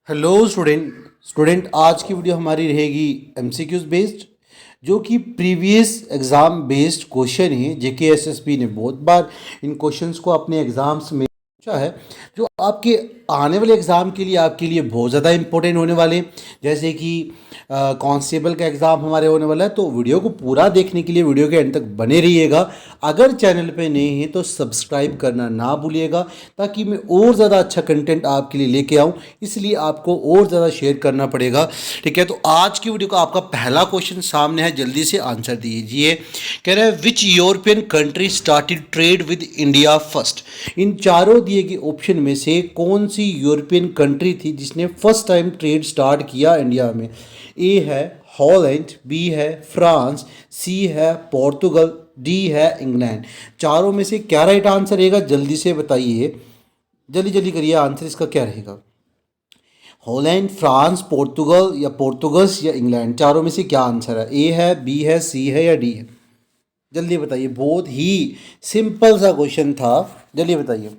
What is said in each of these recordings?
Hello student आज की video हमारी रहेगी एमसीक्यूज बेस्ड, जो कि प्रीवियस एग्ज़ाम बेस्ड क्वेश्चन है। जेके एसएसबी ने बहुत बार इन क्वेश्चंस को अपने एग्ज़ाम्स में पूछा है, जो आपके आने वाले एग्ज़ाम के लिए आपके लिए बहुत ज़्यादा इंपॉर्टेंट होने वाले हैं। जैसे कि कांस्टेबल का एग्ज़ाम हमारे होने वाला है, तो वीडियो को पूरा देखने के लिए वीडियो के एंड तक बने रहिएगा। अगर चैनल पे नए हैं तो सब्सक्राइब करना ना भूलिएगा, ताकि मैं और ज़्यादा अच्छा कंटेंट आपके लिए लेके आऊँ। इसलिए आपको और ज़्यादा शेयर करना पड़ेगा, ठीक है। तो आज की वीडियो का आपका पहला क्वेश्चन सामने है, जल्दी से आंसर दीजिए। कह रहे हैं which European country started trade with India first. इन चारों दिए गए ऑप्शन में से कौन सी यूरोपियन कंट्री थी जिसने फर्स्ट टाइम ट्रेड स्टार्ट किया इंडिया में? ए है हॉलैंड, बी है फ्रांस, सी है पोर्तुगल, डी है इंग्लैंड। चारों में से क्या राइट आंसर रहेगा, जल्दी से बताइए, जल्दी जल्दी करिए। आंसर इसका क्या रहेगा? हॉलैंड, फ्रांस, पोर्तुगल या पोर्तुगस या इंग्लैंड, चारों में से क्या आंसर है? ए है, बी है, सी है या डी है? जल्दी बताइए। बहुत ही सिंपल सा क्वेश्चन था, जल्दी बताइए।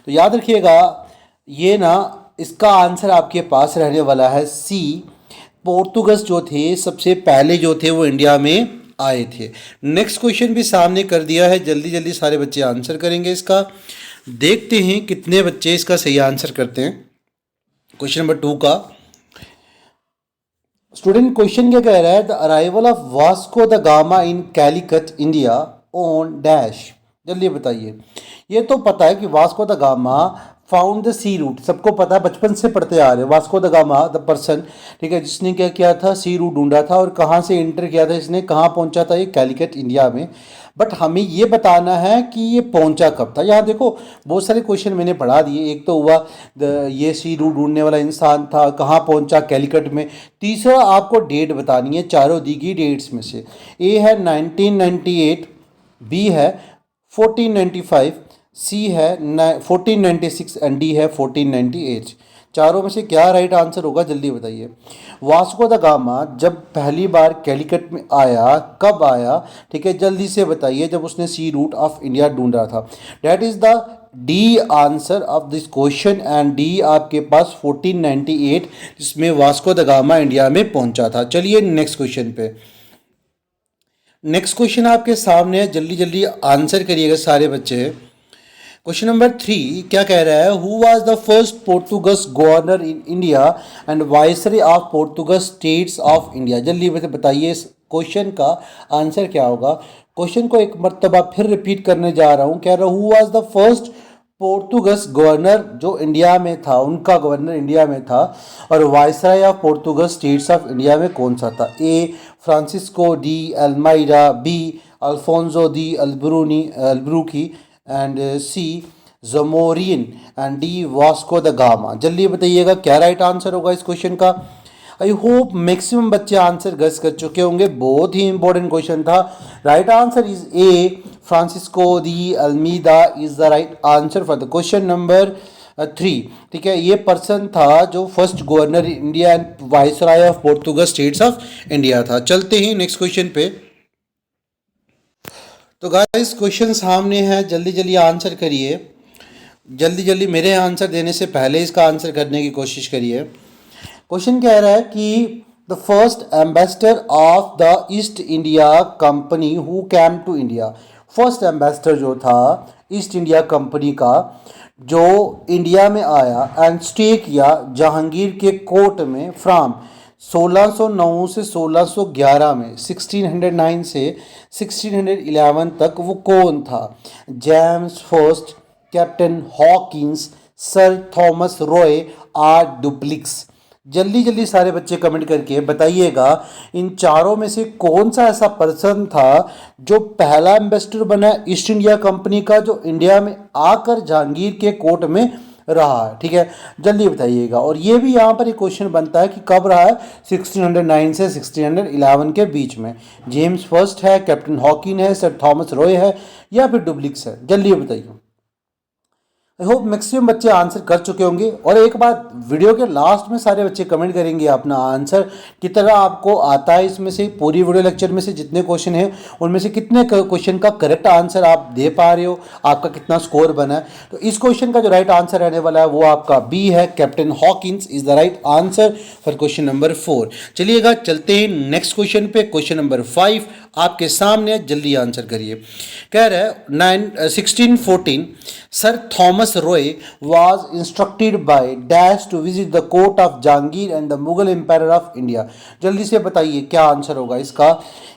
तो याद रखिएगा, ये ना इसका आंसर आपके पास रहने वाला है सी। पोर्तुगस जो थे सबसे पहले जो थे वो इंडिया में आए थे। नेक्स्ट क्वेश्चन भी सामने कर दिया है, जल्दी जल्दी सारे बच्चे आंसर करेंगे इसका। देखते हैं कितने बच्चे इसका सही आंसर करते हैं। क्वेश्चन नंबर 2 का स्टूडेंट क्वेश्चन क्या कह रहा है? The arrival of Vasco da Gama in Calicut India on dash. जल्दी बताइए। ये तो पता है कि Vasco da Gama found the sea route, सबको पता है, बचपन से पढ़ते आ रहे हैं। Vasco da Gama the person, ठीक है, जिसने क्या किया था? सी रूट ढूंढा था। और कहाँ से एंटर किया था इसने, कहाँ पहुंचा था? ये कैलिकट इंडिया में। बट हमें ये बताना है कि ये पहुंचा कब था। यहाँ देखो बहुत सारे क्वेश्चन मैंने पढ़ा दिए। एक तो हुआ ये सी रूट ढूंढने वाला इंसान था, कहाँ पहुंचा? कैलिकट में। तीसरा आपको डेट बतानी है चारों दी गई डेट्स में से। ए है 1998, बी है 1495, सी है 1496 एंड डी है 1498। चारों में से क्या राइट आंसर होगा, जल्दी बताइए। वास्को द गामा जब पहली बार कैलिकट में आया, कब आया? ठीक है, जल्दी से बताइए। जब उसने सी रूट ऑफ इंडिया ढूंढा था। That is the D answer of this question, and D आपके पास 1498, जिसमें वास्को द गामा इंडिया में पहुंचा था। चलिए नेक्स्ट क्वेश्चन पे। नेक्स्ट क्वेश्चन आपके सामने है, जल्दी जल्दी आंसर करिएगा सारे बच्चे। क्वेश्चन नंबर 3 क्या कह रहा है? Who was the first Portuguese governor in India and viceroy of Portuguese states of India. जल्दी बताइए इस क्वेश्चन का आंसर क्या होगा। क्वेश्चन को एक मर्तबा फिर रिपीट करने जा रहा हूँ। कह रहा हूँ who was the first Portuguese governor जो इंडिया में था, उनका गवर्नर इंडिया में था। और viceroy of Portuguese states of India में कौन सा था? A Francisco de Almeida, B Alfonso de Albuquerque, and C Zamorin, and D Vasco da Gama. जल्दी बताइएगा क्या राइट आंसर होगा इस क्वेश्चन का। आई होप मैक्सिमम बच्चे आंसर गेस कर चुके होंगे। बहुत ही इंपॉर्टेंट क्वेश्चन था। Right answer is A Francisco de Almeida is the right answer for the question number 3। ठीक है, ये पर्सन था जो first governor India and viceroy of Portuguese states of India था। चलते हैं नेक्स्ट क्वेश्चन पे। तो गाइस क्वेश्चन सामने है, जल्दी जल्दी आंसर करिए। जल्दी जल्दी मेरे आंसर देने से पहले इसका आंसर करने की कोशिश करिए। क्वेश्चन कह रहा है कि the first ambassador of the East India Company who came to India. First ambassador जो था ईस्ट इंडिया कंपनी का, जो इंडिया में आया एंड स्टे किया जहांगीर के कोर्ट में फ्रॉम 1609 से 1611 में, 1609 से 1611 तक, वो कौन था? James first, captain Hawkins, sir Thomas Roe, or Dupleix. जल्दी जल्दी सारे बच्चे कमेंट करके बताइएगा, इन चारों में से कौन सा ऐसा पर्सन था जो पहला एम्बेसडर बना ईस्ट इंडिया कंपनी का, जो इंडिया में आकर जहांगीर के कोर्ट में रहा है। ठीक है, जल्दी बताइएगा। और ये भी यहाँ पर एक क्वेश्चन बनता है कि कब रहा है? 1609 से 1611 के बीच में। जेम्स फर्स्ट है, कैप्टन हॉकिन है, सर थॉमस रॉय है, या फिर डुप्लिक्स है? जल्दी बताइए। आई होप मैक्सिमम बच्चे आंसर कर चुके होंगे। और एक बात, वीडियो के लास्ट में सारे बच्चे कमेंट करेंगे अपना आंसर कितना आपको आता है। इसमें से पूरी वीडियो लेक्चर में से जितने क्वेश्चन हैं उनमें से कितने क्वेश्चन का करेक्ट आंसर आप दे पा रहे हो, आपका कितना स्कोर बना है। तो इस क्वेश्चन का जो राइट आंसर रहने वाला है वो आपका बी है, captain Hawkins is the right answer for question number 4। चलिएगा चलते हैं नेक्स्ट क्वेश्चन पे। क्वेश्चन नंबर 5 आपके सामने, जल्दी आंसर करिए। कह रहा है 1614 sir Thomas Roy was instructed by dash to visit the court of Jahangir and the Mughal Emperor of India। जल्दी से बताइए क्या आंसर होगा इसका।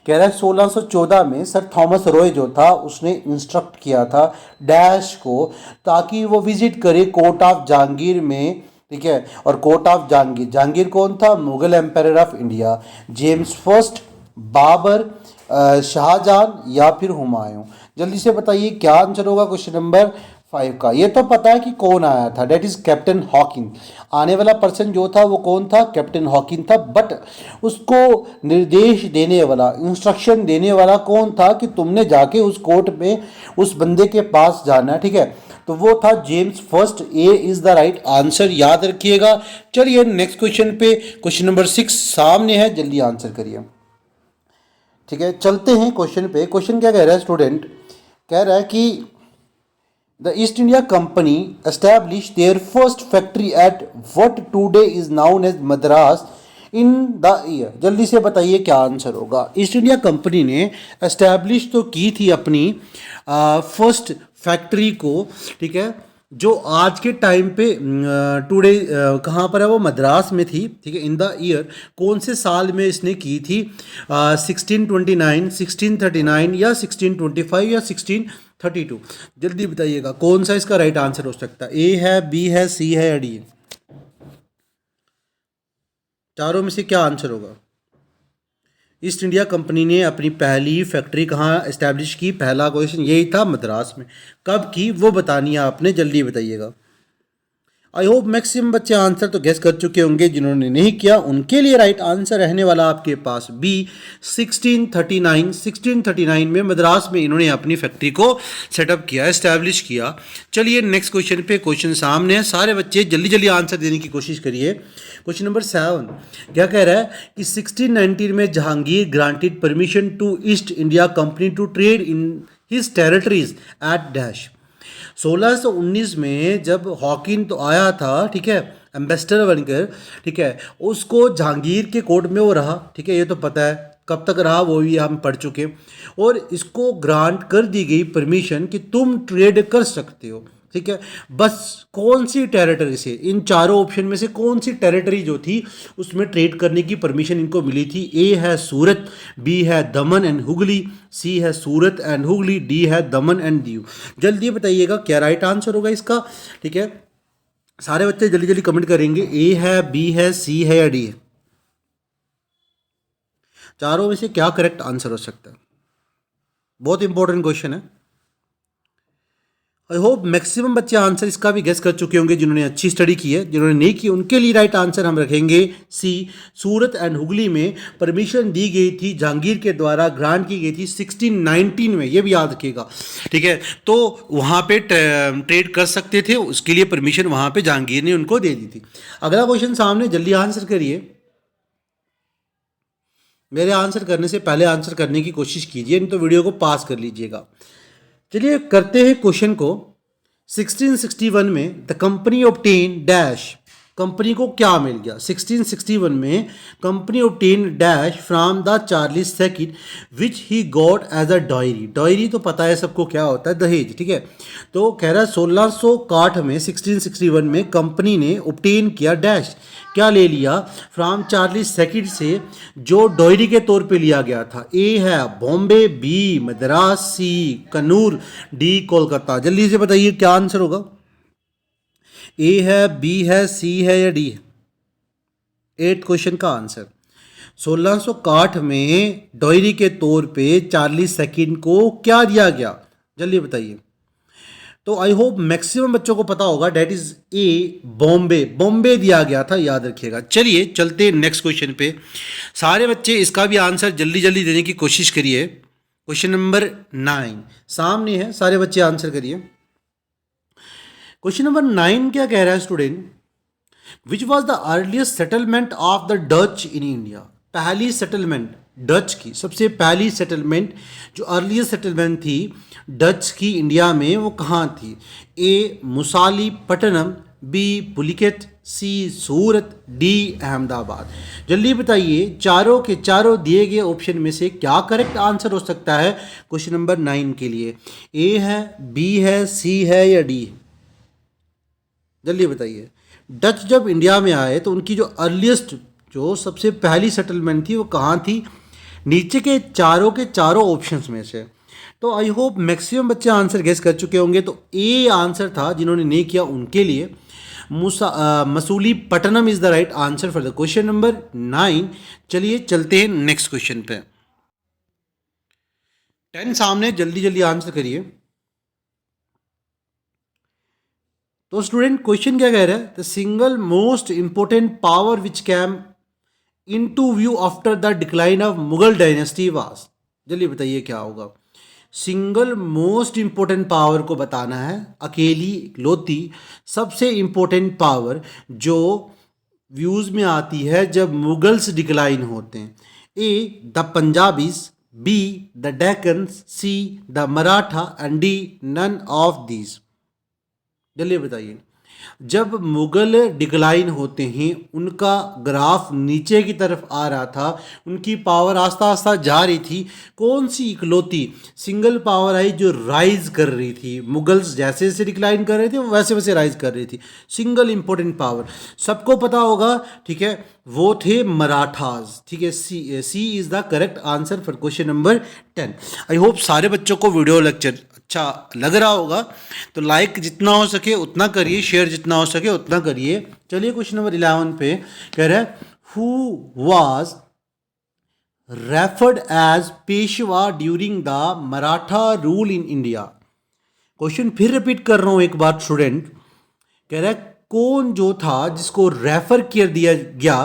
कह रहा है 1614 में सर थॉमस रॉय जो था उसने इंस्ट्रक्ट किया था डैश को ताकि वो विजिट करे कोर्ट ऑफ जहांगीर में, ठीक है। और कोर्ट ऑफ जहांगीर, जहांगीर कौन था? Mughal empire of India, James first, Babur, Shahjahan या फिर हुमायूं। जल्दी से बताइए क्या आंसर होगा क्वेश्चन नंबर 5 का। ये तो पता है कि कौन आया था, डेट इज कैप्टन हॉकिंग। आने वाला पर्सन जो था वो कौन था? कैप्टन हॉकिंग था। बट उसको निर्देश देने वाला, इंस्ट्रक्शन देने वाला कौन था कि तुमने जाके उस कोर्ट में उस बंदे के पास जाना है, ठीक है। तो वो था James first. A is the right answer, याद रखिएगा। चलिए नेक्स्ट क्वेश्चन पे, क्वेश्चन नंबर 6 सामने है, जल्दी आंसर करिए। ठीक है, चलते हैं क्वेश्चन पे। क्वेश्चन क्या कह रहा है स्टूडेंट? कह रहा है कि the East India Company establish their first factory at what today is known as Madras in the year. जल्दी से बताइए क्या आंसर होगा। ईस्ट इंडिया कंपनी ने एस्टैब्लिश तो की थी अपनी फर्स्ट फैक्ट्री को, ठीक है, जो आज के टाइम पे टुडे कहाँ पर है? वो मद्रास में थी, ठीक है। इन द ईयर, कौन से साल में इसने की थी? 1629, 1639 या 1625 या 1632। जल्दी बताइएगा कौन सा इसका राइट आंसर हो सकता है। ए है, बी है, सी है या डी है? चारों में से क्या आंसर होगा? ईस्ट इंडिया कंपनी ने अपनी पहली फैक्ट्री कहाँ इस्टेब्लिश की? पहला क्वेश्चन यही था, मद्रास में। कब की वो बतानी है आपने, जल्दी बताइएगा। आई होप मैक्सिमम बच्चे आंसर तो गेस कर चुके होंगे। जिन्होंने नहीं किया उनके लिए राइट आंसर रहने वाला आपके पास बी 1639। 1639 में मद्रास में इन्होंने अपनी फैक्ट्री को सेटअप किया, इस्टेब्लिश किया। चलिए नेक्स्ट क्वेश्चन पे, क्वेश्चन सामने है, सारे बच्चे जल्दी जल्दी आंसर देने की कोशिश करिए। क्वेश्चन नंबर 7 क्या कह रहा है कि 1619 में Jahangir granted permission to East India Company to trade in his territories at dash. 1619 में जब हॉकिन तो आया था, ठीक है, एम्बेसडर बनकर, ठीक है, उसको जहांगीर के कोर्ट में वो रहा, ठीक है, ये तो पता है। कब तक रहा वो भी हम पढ़ चुके। और इसको ग्रांट कर दी गई परमिशन कि तुम ट्रेड कर सकते हो, ठीक है। बस कौन सी टेरिटरी से, इन चारों ऑप्शन में से कौन सी टेरिटरी जो थी उसमें ट्रेड करने की परमिशन इनको मिली थी? ए है सूरत, बी है दमन एंड हुगली, सी है सूरत एंड हुगली, डी है दमन एंड दीव। जल्दी बताइएगा क्या राइट आंसर होगा इसका, ठीक है। सारे बच्चे जल्दी जल्दी कमेंट करेंगे। ए है, बी है, सी है या डी है? चारों में से क्या करेक्ट आंसर हो सकता है? बहुत इंपॉर्टेंट क्वेश्चन है। आई होप मैक्सिमम बच्चे आंसर इसका भी गेस कर चुके होंगे जिन्होंने अच्छी स्टडी की है। जिन्होंने नहीं की उनके लिए राइट आंसर हम रखेंगे सी, सूरत एंड हुगली में परमिशन दी गई थी, जहांगीर के द्वारा ग्रांट की गई थी 1619 में, ये भी याद रखिएगा, ठीक है। तो वहाँ पे ट्रेड कर सकते थे, उसके लिए परमिशन वहाँ पे जहांगीर ने उनको दे दी थी। अगला क्वेश्चन सामने, जल्दी आंसर करिए। मेरे आंसर करने से पहले आंसर करने की कोशिश कीजिए, नहीं तो वीडियो को पास कर लीजिएगा। चलिए करते हैं क्वेश्चन को। 1661 में the company obtain dash, company को क्या मिल गया? 1661 में company obtain dash from the Charles second which he got as a diary. Diary तो पता है सबको क्या होता है, दहेज, ठीक है। तो कह रहा है 1661 में, 1661 में कंपनी ने ऑब्टेन किया डैश, क्या ले लिया? फ्रॉम चार्ल्स सेकंड से, जो डायरी के तौर पे लिया गया था। ए है बॉम्बे, बी मद्रास, सी कन्नूर, डी कोलकाता। जल्दी से बताइए क्या आंसर होगा। ए है, बी है, सी है या डी है? 8 क्वेश्चन का आंसर। 1661 में डायरी के तौर पे चार्ल्स सेकंड को क्या दिया गया? जल्दी बताइए। तो आई होप मैक्सिमम बच्चों को पता होगा, that is A Bombay, Bombay दिया गया था, याद रखिएगा। चलिए चलते नेक्स्ट क्वेश्चन पे। सारे बच्चे इसका भी आंसर जल्दी जल्दी देने की कोशिश करिए। क्वेश्चन नंबर 9 सामने है, सारे बच्चे आंसर करिए। क्वेश्चन नंबर 9 क्या कह रहा है student, which was the earliest settlement of the Dutch in India. पहली सेटलमेंट डच की, सबसे पहली सेटलमेंट जो अर्लीस्ट सेटलमेंट थी डच की इंडिया में, वो कहाँ थी। ए मुसालीपट्टनम, बी पुलिकेट, सी सूरत, डी अहमदाबाद। जल्दी बताइए चारों के चारों दिए गए ऑप्शन में से क्या करेक्ट आंसर हो सकता है क्वेश्चन नंबर 9 के लिए। ए है, बी है, सी है या डी है, जल्दी बताइए। डच जब इंडिया में आए तो उनकी जो अर्लीस्ट, जो सबसे पहली सेटलमेंट थी वो कहाँ थी, नीचे के चारों ऑप्शंस में से। तो आई होप मैक्सिमम बच्चे आंसर गेस कर चुके होंगे। तो ए आंसर था, जिन्होंने नहीं किया उनके लिए Masulipatnam is the right answer for the question number 9। चलिए चलते हैं नेक्स्ट क्वेश्चन पे। 10 सामने, जल्दी जल्दी आंसर करिए। तो स्टूडेंट क्वेश्चन क्या कह रहा है, the single most important power which came into view after the decline of Mughal dynasty was. जल्दी बताइए क्या होगा। सिंगल मोस्ट इंपॉर्टेंट पावर को बताना है, अकेली इकलौती सबसे इंपॉर्टेंट पावर जो व्यूज में आती है जब मुगल्स डिक्लाइन होते हैं। A the Punjabis, B the Deccan, C the Maratha and D none of these. जल्दी बताइए, जब मुगल डिक्लाइन होते हैं, उनका ग्राफ नीचे की तरफ आ रहा था, उनकी पावर आस्ता आस्ता जा रही थी, कौन सी इकलौती सिंगल पावर आई जो राइज कर रही थी। मुगल्स जैसे जैसे डिक्लाइन कर रहे थे वैसे वैसे राइज कर रही थी। सिंगल इंपॉर्टेंट पावर सबको पता होगा, ठीक है, वो थे मराठाज। ठीक है, C is the correct answer for question number 10। I hope सारे बच्चों को वीडियो लेक्चर अच्छा लग रहा होगा। तो लाइक जितना हो सके उतना करिए, शेयर जितना हो सके उतना करिए। चलिए क्वेश्चन नंबर 11 पे कह रहा है, who was referred as Peshwa during the Maratha rule in India. Question फिर रिपीट कर रहा हूं एक बार स्टूडेंट, कह रहा है कौन जो था जिसको रेफर कर दिया गया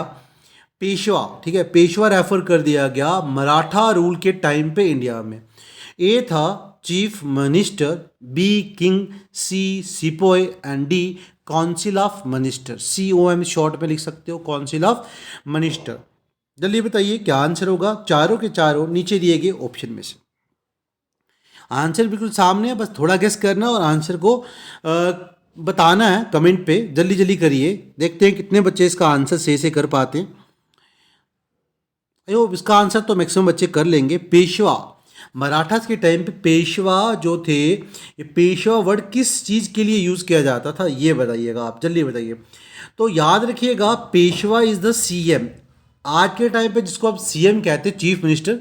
पेशवा। ठीक है, पेशवा रेफर कर दिया गया मराठा रूल के टाइम पे इंडिया में। ए था chief minister, B king, C sepoy and D council of minister. COM short में लिख सकते हो, काउंसिल ऑफ मिनिस्टर। जल्दी बताइए क्या आंसर होगा चारों के चारों नीचे दिए गए ऑप्शन में से। आंसर बिल्कुल सामने है, बस थोड़ा गेस करना और आंसर को बताना है कमेंट पे। जल्दी जल्दी करिए, देखते हैं कितने बच्चे इसका आंसर सही से कर पाते हैं। अयो इसका आंसर तो मैक्सिमम बच्चे कर लेंगे। पेशवा, मराठास के टाइम पे पेशवा जो थे, ये पेशवा वर्ड किस चीज़ के लिए यूज़ किया जाता था ये बताइएगा आप, जल्दी बताइए। तो याद रखिएगा पेशवा इज़ द CM। आज के टाइम पे जिसको आप CM कहते हैं, चीफ मिनिस्टर,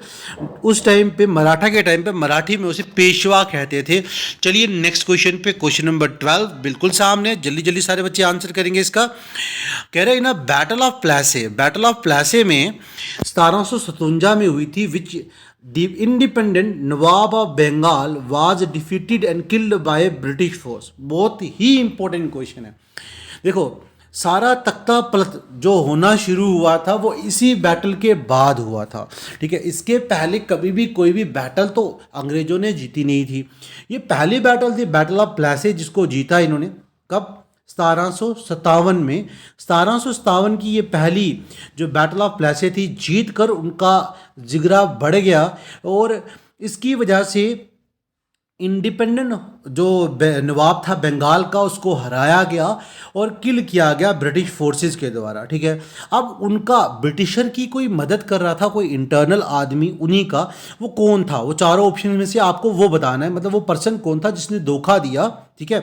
उस टाइम पे मराठा के टाइम पे मराठी में उसे पेशवा कहते थे। चलिए नेक्स्ट क्वेश्चन पे, क्वेश्चन नंबर 12 बिल्कुल सामने, जल्दी जल्दी सारे बच्चे आंसर करेंगे इसका। कह रहे हैं ना, battle of Plassey, battle of Plassey में 1757 में हुई थी, which The independent Nawab of Bengal was defeated and killed by British force. बहुत ही इंपॉर्टेंट क्वेश्चन है। देखो सारा तख्ता पलट जो होना शुरू हुआ था वो इसी बैटल के बाद हुआ था। ठीक है, इसके पहले कभी भी कोई भी बैटल तो अंग्रेजों ने जीती नहीं थी। ये पहली बैटल थी, बैटल ऑफ प्लासे, जिसको जीता इन्होंने कब, 1757 में। 1757 की ये पहली जो बैटल ऑफ प्लासे थी, जीत कर उनका जिगरा बढ़ गया और इसकी वजह से इंडिपेंडेंट जो नवाब था बंगाल का, उसको हराया गया और किल किया गया ब्रिटिश फोर्सेस के द्वारा। ठीक है, अब उनका ब्रिटिशर की कोई मदद कर रहा था, कोई इंटरनल आदमी उन्हीं का, वो कौन था, वो चारों ऑप्शन में से आपको वो बताना है, मतलब वो पर्सन कौन था जिसने धोखा दिया। ठीक है,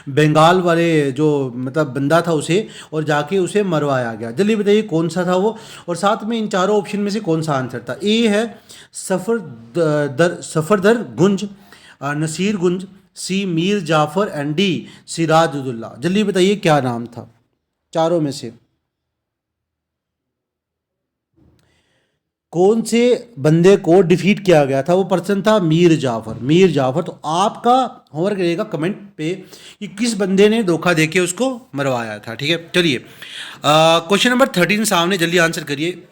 बंगाल वाले जो मतलब बंदा था उसे, और जाके उसे मरवाया गया। जल्दी बताइए कौन सा था वो, और साथ में इन चारों ऑप्शन में से कौन सा आंसर था। ए है सफरदर गुंज, नसीर गुंज, सी मीर जाफर एंड डी सिराजुद्दौला। जल्दी बताइए क्या नाम था चारों में से, कौन से बंदे को डिफीट किया गया था। वो पर्सन था मीर जाफर, मीर जाफर। तो आपका होमवर्क रहेगा कमेंट पे कि किस बंदे ने धोखा देके उसको मरवाया था। ठीक है, चलिए क्वेश्चन नंबर 13 सामने, जल्दी आंसर करिए।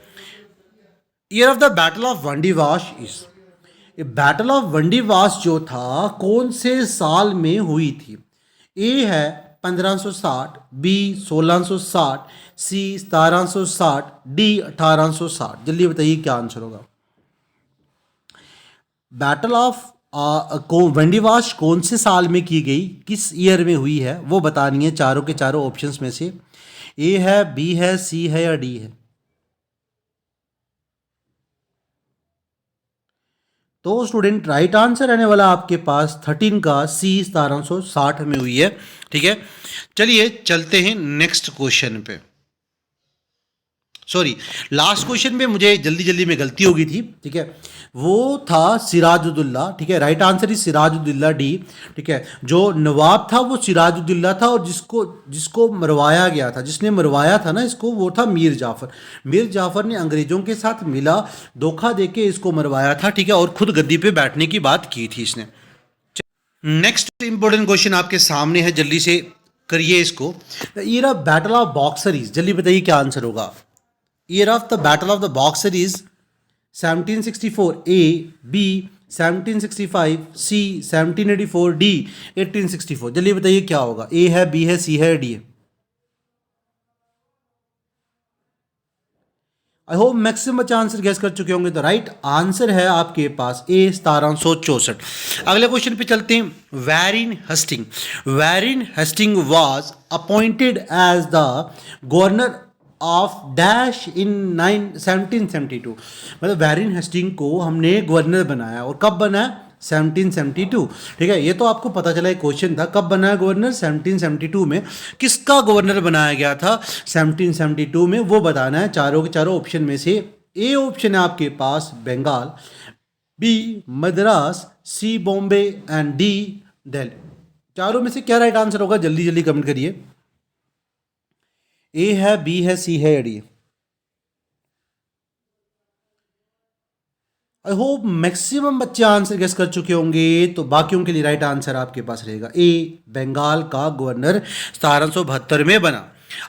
Year of the battle of Wandiwash is, ये बैटल ऑफ वंडीवाश जो था कौन से साल में हुई थी। ए है 1560, बी 1660, सी 1760, डी 1860। जल्दी बताइए क्या आंसर होगा। बैटल ऑफ वेंडिवाश कौन से साल में की गई, किस ईयर में हुई है, वो बतानी है चारों के चारों ऑप्शंस में से। ए है, बी है, सी है या डी है। तो स्टूडेंट राइट आंसर रहने वाला आपके पास 13 का सी 1760 में हुई है। ठीक है, चलिए चलते हैं नेक्स्ट क्वेश्चन पे। सॉरी, लास्ट क्वेश्चन में मुझे जल्दी जल्दी में गलती हो गई थी। ठीक है, वो था सिराजुद्दौला। ठीक है, right answer is Sirajuddaula, D. ठीक है, जो नवाब था वो सिराजुद्दौला था, और जिसको मरवाया गया था, जिसने मरवाया था ना इसको, वो था मीर जाफर। मीर जाफर ने अंग्रेजों के साथ मिला, धोखा देके इसको मरवाया था। ठीक है, और खुद गद्दी पे बैठने की बात की थी इसने। नेक्स्ट इंपॉर्टेंट क्वेश्चन आपके सामने है, जल्दी से करिए इसको। ये रहा बैटल ऑफ बॉक्सरीज। जल्दी बताइए क्या आंसर होगा। Year of the Battle of the Boxer is 1764, A, B 1765, C 1784, D 1864। जल्दी बताइए क्या होगा। ए है, बी है, सी है, डी है। आई होप मैक्सिमम बच्चे आंसर गैस कर चुके होंगे। तो राइट आंसर है आपके पास ए 1764। अगले क्वेश्चन पे चलते हैं। Warren Hastings was appointed as the governor of dash in 1772। मतलब वैरिन हेस्टिंग को हमने गवर्नर बनाया, और कब बनाया, 1772। ठीक है, ये तो आपको पता चला, एक क्वेश्चन था कब बनाया गवर्नर, 1772 में। किसका गवर्नर बनाया गया था 1772 में, वो बताना है चारों के चारों ऑप्शन में से। ए ऑप्शन है आपके पास Bengal, B Madras, C Bombay and D Delhi. चारों में से क्या राइट आंसर होगा, जल्दी जल्दी कमेंट करिए। ए है, बी है, सी है या डी। आई होप मैक्सिमम बच्चे आंसर गेस कर चुके होंगे, तो बाकियों के लिए राइट आंसर आपके पास रहेगा ए, बंगाल का गवर्नर 1772 में बना।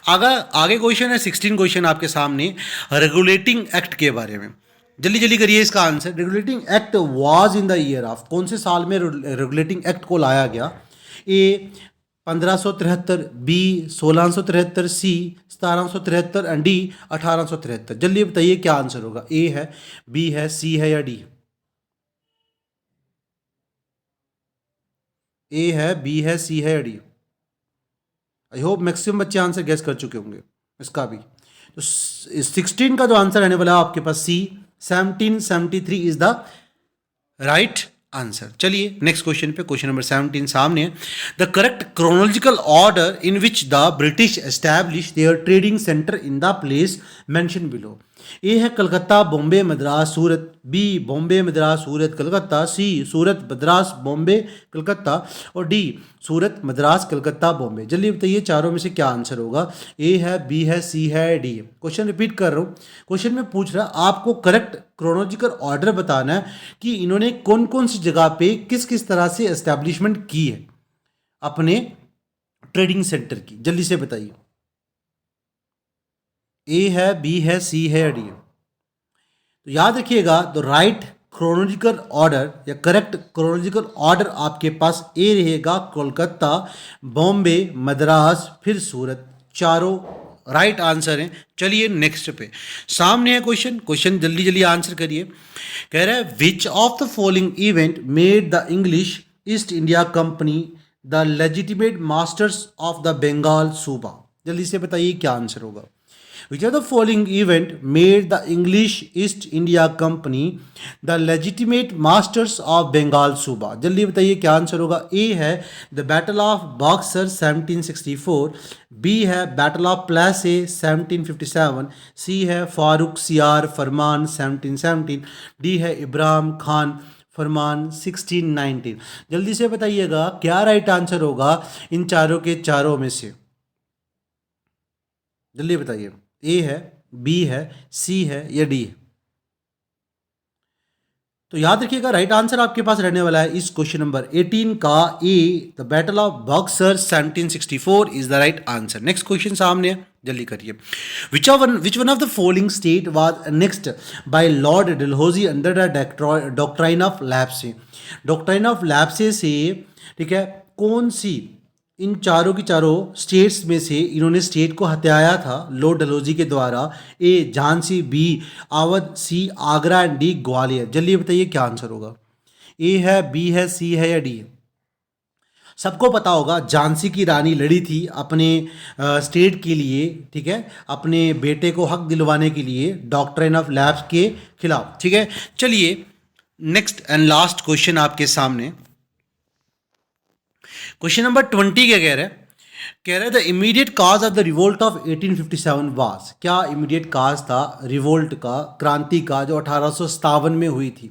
आगे क्वेश्चन है 16 क्वेश्चन आपके सामने, रेगुलेटिंग एक्ट के बारे में। जल्दी जल्दी करिए इसका answer. Regulating act was in the year of, कौन से साल में रेगुलेटिंग एक्ट को लाया गया। ए 1573, बी 1673, सी 1773 एंड डी 1873। जल्दी बताइए क्या आंसर होगा। ए है, बी है, सी है या डी। ए है, बी है, सी है या डी। आई होप मैक्सिमम बच्चे आंसर गेस कर चुके होंगे इसका भी। तो 16 का जो आंसर रहने वाला है आपके पास C 1773 is the right answer. चलिए नेक्स्ट क्वेश्चन पे, क्वेश्चन नंबर 17 सामने है। The correct chronological order in which the British establish their trading centre in the place mention below. A है कलकत्ता, बॉम्बे, मद्रास, सूरत, बी बॉम्बे, मद्रास, सूरत, कलकत्ता, सी सूरत, मद्रास, बॉम्बे, कलकत्ता, और डी सूरत, मद्रास, कलकत्ता, बॉम्बे। जल्दी बताइए चारों में से क्या आंसर होगा। ए है, बी है, सी है, डी है। क्वेश्चन रिपीट कर रहा हूँ, क्वेश्चन में पूछ रहा है आपको करेक्ट क्रोनोलॉजिकल ऑर्डर बताना है कि इन्होंने कौन कौन सी जगह पे किस किस तरह से एस्टैब्लिशमेंट की है अपने ट्रेडिंग सेंटर की। जल्दी से बताइए। ए है, बी है, सी है या डी है। तो याद रखिएगा, तो राइट क्रोनोलॉजिकल ऑर्डर या करेक्ट क्रोनोलॉजिकल ऑर्डर आपके पास ए रहेगा, कोलकाता, बॉम्बे, मद्रास, फिर सूरत। चारों राइट आंसर हैं। चलिए नेक्स्ट पे सामने है क्वेश्चन जल्दी जल्दी आंसर करिए। कह रहा है which of the following event made the English East India Company the legitimate masters of the Bengal Subah. जल्दी से बताइए क्या आंसर होगा। Which of the following event made the English East India Company the legitimate masters of Bengal Suba? जल्दी बताइए क्या answer होगा। A है the battle of Buxar 1764, B है बैटल ऑफ प्लेसी 1757, सी है फारूक सियार फरमान 1717, डी है इब्राहिम खान फरमान 1619। जल्दी से बताइएगा क्या राइट आंसर होगा इन चारों के चारों में से। जल्दी बताइए। ए है, बी है, सी है या डी है। तो याद रखिएगा राइट आंसर आपके पास रहने वाला है इस क्वेश्चन नंबर 18 का A, the battle of Buxar 1764 is the right answer. Next question सामने है, जल्दी करिए। Which one of the following state was annexed by Lord Dalhousie under the doctrine of lapse. Doctrine of lapse से, ठीक है, कौन सी इन चारों की चारों स्टेट्स में से इन्होंने स्टेट को हत्याया था लॉर्ड डलहौजी के द्वारा? A Jhansi, B Awadh, C Agra and D Gwalior. जल्दी बताइए क्या आंसर होगा। ए है, बी है, सी है या डी है? सबको पता होगा झांसी की रानी लड़ी थी अपने स्टेट के लिए, ठीक है, अपने बेटे को हक दिलवाने के लिए डॉक्ट्रिन ऑफ लैप्स के खिलाफ, ठीक है। चलिए नेक्स्ट एंड लास्ट क्वेश्चन आपके सामने। क्वेश्चन नंबर 20 क्या कह रहा है the immediate cause of the revolt of 1857 was. क्या इमीडिएट काज था रिवोल्ट का, क्रांति का, जो 1857 में हुई थी?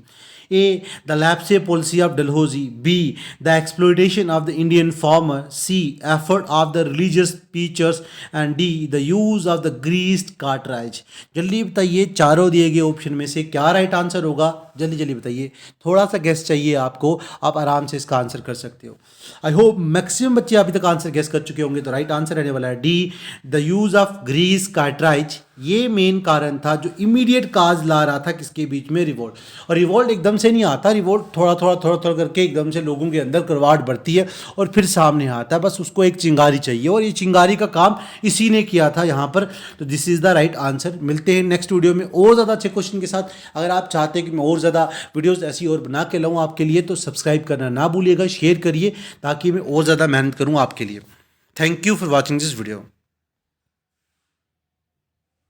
A the lapse policy of Dalhousie, B the exploitation of the Indian farmer, C effort of the religious teachers and D the use of the greased cartridge. जल्दी बताइए चारों दिए गए ऑप्शन में से क्या राइट आंसर होगा। जल्दी जल्दी बताइए, थोड़ा सा गेस चाहिए आपको, आप आराम से इसका आंसर कर सकते हो। आई होप मैक्सिमम बच्चे अभी तक आंसर गेस कर चुके होंगे। तो राइट आंसर रहने वाला है D the use of grease cartridge. ये मेन कारण था जो इमीडिएट काज ला रहा था किसके बीच में, रिवोल्ट। और रिवोल्ट एकदम से नहीं आता, रिवोल्ट थोड़ा थोड़ा करके एकदम से लोगों के अंदर करवाहट बढ़ती है और फिर सामने आता है। बस उसको एक चिंगारी चाहिए और ये चिंगारी का काम इसी ने किया था यहाँ पर। तो this is the right answer. मिलते हैं नेक्स्ट वीडियो में और ज़्यादा अच्छे क्वेश्चन के साथ। अगर आप चाहते हैं कि मैं और ज़्यादा वीडियोज़ ऐसी और बना के लाऊँ आपके लिए तो सब्सक्राइब करना ना भूलिएगा, शेयर करिए ताकि मैं और ज़्यादा मेहनत करूँ आपके लिए। Thank you for watching this video.